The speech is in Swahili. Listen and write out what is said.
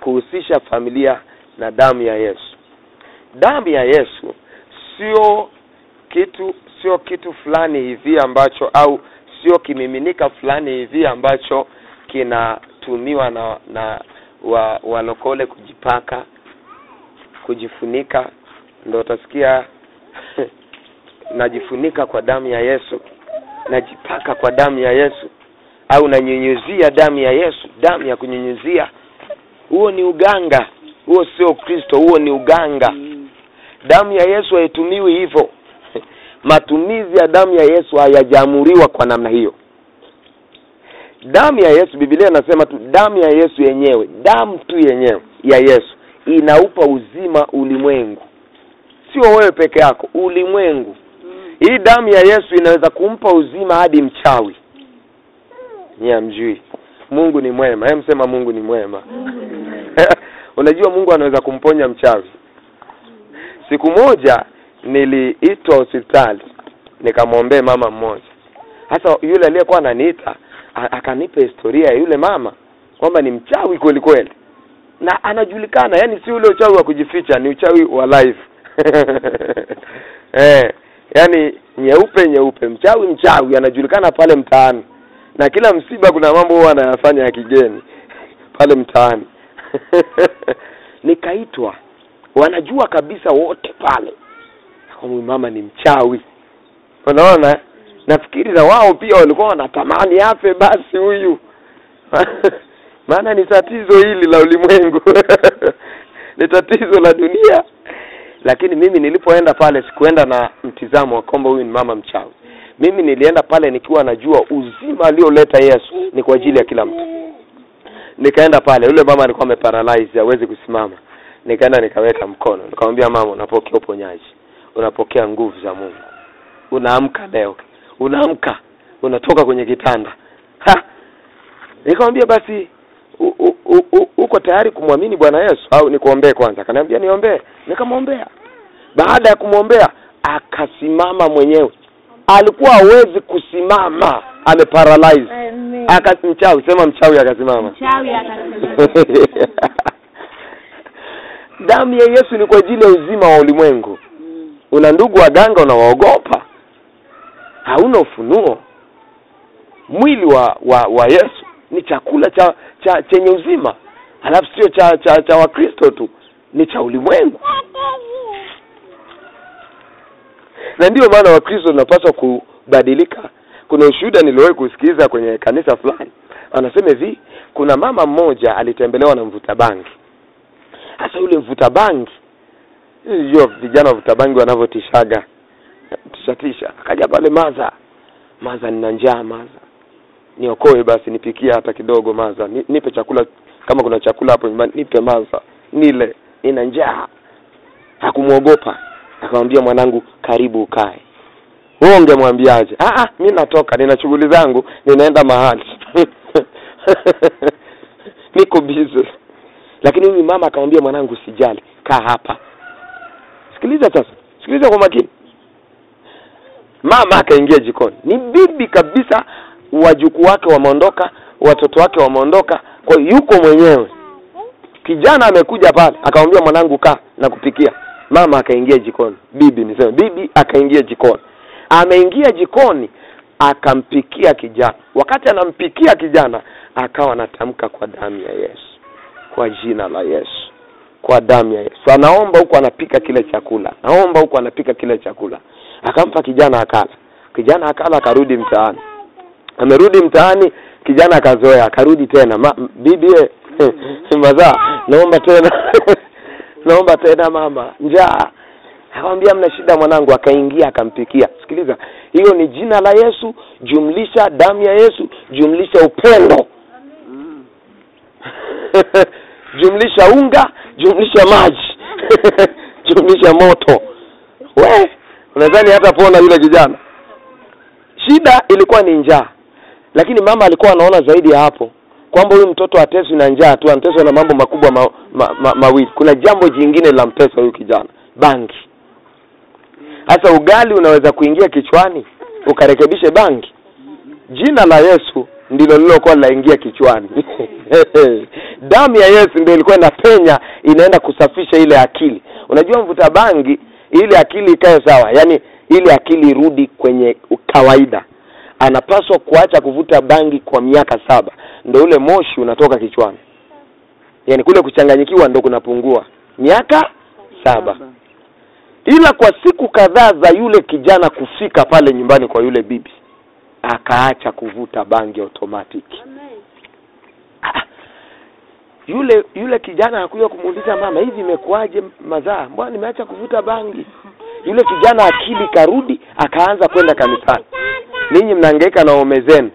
kuhusisha familia na damu ya Yesu. Damu ya Yesu sio kitu fulani hivi ambacho, au sio kimiminika fulani hivi ambacho kinatumiwa na walokole kujipaka, kujifunika. Ndio utasikia najifunika kwa damu ya Yesu, najipaka kwa damu ya Yesu, au nanyunyuzia damu ya Yesu, damu ya kunyunyuzia. Huo ni uganga. Huo sio Kristo, huo ni uganga. Damu ya Yesu haitumiwi hivyo. Matumizi ya damu ya Yesu hayajaamuriwa kwa namna hiyo. Damu ya Yesu, Biblia inasema tu damu ya Yesu yenyewe, damu tu yenyewe ya Yesu inaupa uzima ulimwengu. Sio wewe peke yako, ulimwengu. Hii damu ya Yesu inaweza kumpa uzima hadi mchawi. Mjui. Mungu ni mwema. Hebu sema Mungu ni mwema. Unajua Mungu anaweza kumponya mchawi. Siku moja niliitwa hospitali, nikamwombea mama mmoja. Hasa yule aliyekuwa ananiita akanipa historia ya yule mama kwamba ni mchawi kweli kweli. Na anajulikana, yani si ule uchawi wa kujificha, ni uchawi wa live. Yani nyeupe mchawi anajulikana pale mtaani. Na kila msiba kuna mambo huwa anayafanya ya kigeni pale mtaani. Nikaitwa. Wanajua kabisa wote pale huyu mama ni mchawi. Unaona? Nafikiri na wao pia walikuwa wanatamani afe basi huyu. Maana ni tatizo hili la ulimwengu. Ni tatizo la dunia. Lakini mimi nilipoenda pale sikuenda na mtizamo wa kwamba huyu ni mama mchawi. Mimi nilienda pale nikiwa najua uzima alioleta Yesu ni kwa ajili ya kila mtu. Nikaenda pale, yule mama alikuwa ameparalyze, hawezi kusimama. Nikaenda nikaweka mkono. Nikamwambia mama, unapokea uponyaji. Unapokea nguvu za Mungu. Unaamka leo. Unaamka. Unatoka kwenye kitanda. Nikamwambia basi uko tayari kumwamini Bwana Yesu au nikuombee kwanza? Akaniambia niombee. Nikamwombea. Baada ya kumwombea akasimama mwenyewe. Alikuwa hawezi kusimama, ameparalyze. Mchawi, sema mchawi akasimama. Mchawi akasimama. Damu ya Yesu ni kwa ajili ya uzima wa ulimwengu. Una ndugu waganga unawaogopa. Hauna ufunuo. Mwili wa Yesu ni chakula chenye uzima. Halafu sio cha Wakristo tu, ni cha ulimwengu. Na ndio maana Wakristo tunapaswa kubadilika. Kuna ushuhuda niliwahi kusikiza kwenye kanisa fulani. Anasema hivi, kuna mama mmoja alitembelewa na mvuta bangi. Hasa yule mvuta bangi, hiyo vijana wavuta bangi wanavyotishaga. Tisha. Akaja pale Maza nina njaa Maza. Niokoe basi nipikie hata kidogo Maza. Nipe chakula kama kuna chakula hapo nyumbani, nipe Maza. Nile, nina njaa. Hakumuogopa. Akamwambia mwanangu karibu ukae. Wewe ungemwambiaje? Mimi natoka, nina shughuli zangu, ninaenda mahali. Niko busy. Lakini huyu mama akamwambia mwanangu usijali, kaa hapa. Sikiliza sasa. Sikiliza kwa makini. Mama akaingia jikoni. Ni bibi kabisa, wajukuu wake wameondoka, watoto wake wameondoka, kwa hiyo yuko mwenyewe. Kijana amekuja pale, akamwambia mwanangu kaa na kupikia. Mama akaingia jikoni. Bibi akaingia jikoni. Ameingia jikoni akampikia kijana. Wakati anampikia kijana akawa anatamka kwa damu ya Yesu. Kwa jina la Yesu. Kwa damu ya Yesu. Anaomba huko anapika kile chakula. Akampa kijana akala. Kijana akala akarudi mtaani. Amerudi mtaani, kijana akazoea, akarudi tena. Bibi Maza, naomba tena mama, njaa. Akamwambia mna shida mwanangu, akaingia akampikia. Sikiliza, hiyo ni jina la Yesu jumlisha damu ya Yesu jumlisha upendo. Jumlisha unga, jumlisha maji. Jumlisha moto. Unadhani hata pona yule kijana? Shida ilikuwa ni njaa. Lakini mama alikuwa anaona zaidi ya hapo. Kwamba huyu mtoto ateswi na njaa tu, anateswa na mambo makubwa mawili. Kuna jambo jingine la mtesa huyu kijana, bangi. Hasa ugali unaweza kuingia kichwani ukarekebishe bangi. Jina la Yesu ndilo lilokuwa linaingia kichwani. Damu ya Yesu ndio ilikuwa inapenya, inaenda kusafisha ile akili. Unajua mvuta bangi, ile akili ikae sawa, yani ile akili irudi kwenye kawaida, anapaswa kuacha kuvuta bangi kwa miaka 7, ndio ule moshi unatoka kichwani. Yani kule kuchanganyikiwa ndio kunapungua miaka 7. Ila kwa siku kadhaa za yule kijana kufika pale nyumbani kwa yule bibi, akaacha kuvuta bangi automatic. Yule kijana hakuja kumuuliza mama, hivi imekuaje mazaa? Mbona nimeacha kuvuta bangi? Yule kijana akili karudi, akaanza kwenda kanisani. Ninyi mnahangaika na waume zenu,